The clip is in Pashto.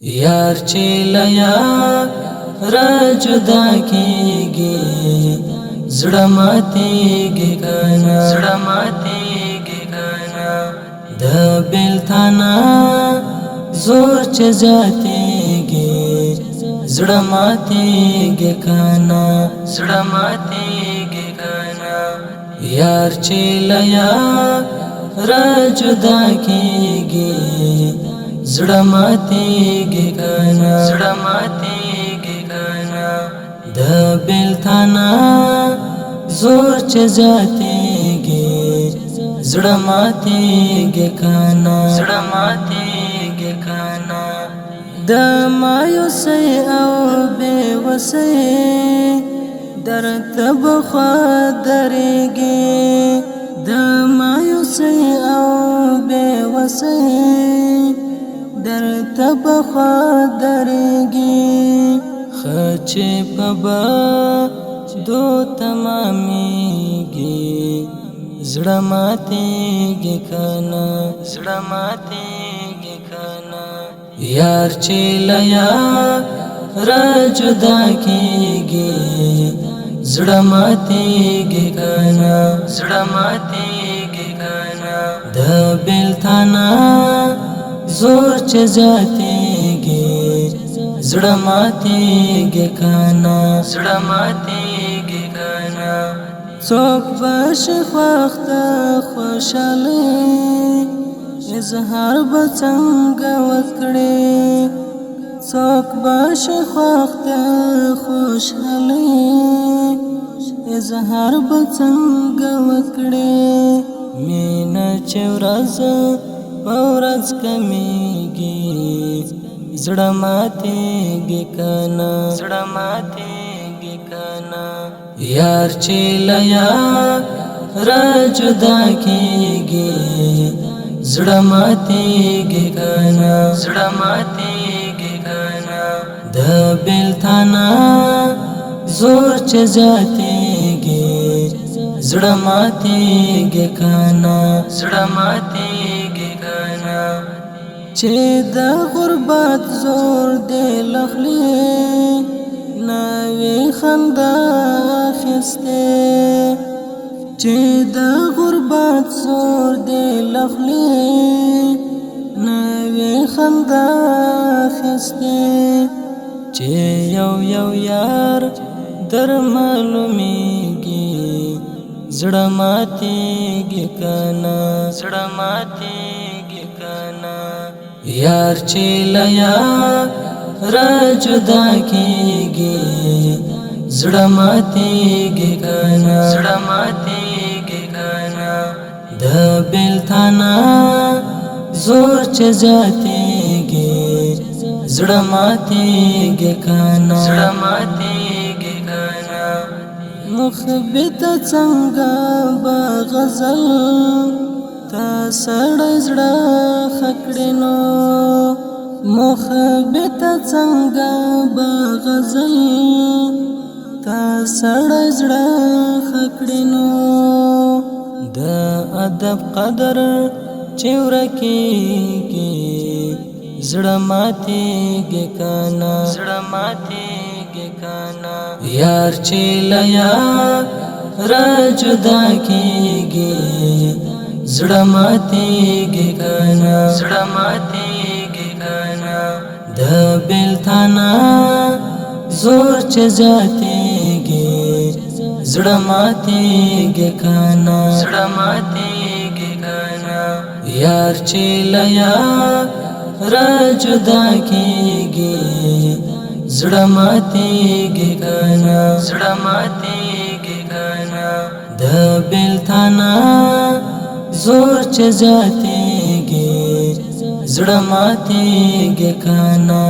یار چې لیا را جدا کیږي زړه ماتېږي کنه د بیلتانا زور چې زیاتېږي زړه ماتېږي کنه یار چې لیا را جدا کیږي زړه ماتېږي کنه د بیلتانا زور چې زیاتېږي زړه ماتېږي کنه د مایوسۍ او بې وسۍ درته بخوا درېږي د مایوسۍ او بې وسۍ درته بخوا درېږي خچې په بدو تمامېږي زړه ماتېږي کنه یار چې لیا را جدا کیږي زړه ماتېږي کنه د بیلتانا زور چې زیاتېږي زړه ماتېږي کنه څوک به شي خوښ د خوشحالۍ اظهار به څنګه وکړي څوک به شي خوښ د خوشحالۍ اظهار به څنګه وکړي مینه چې ورځ په ورځ کمیږي زړه ماتېږي کنه یار چې لیا را جدا کیږي زړه ماتېږي کنه د بیلتانا زور چې زیاتېږي زړه ماتېږي کنه چې د غربت زور دې لخلې ناوی خندا اخیسته چې د غربت زور دې لخلې ناوی خندا اخیسته چې یو یار در معلومیږي زړه ماتېږي کنه یار چې لیا را جدا کیږي زړه ماتېږي کنه د بیلتانا زور چې زیاتېږي زړه ماتېږي کنه مخبت څنګه به غزل تا سړی زړه خکړینو مخبت څنګه به غزل تا سړی زړه خکړینو د ادب قدر چې ورکېږي زړه ماتېږي کنه یار چې لیا را جدا کیږي زړه ماتېږي کنه د بیلتانا زور چې زیاتېږي زړه ماتېږي کنه یار چې لیا را جدا کیږي زړه ماتېږي کنه د بیلتانا زور چې زیاتېږي زړه ماتېږي کنه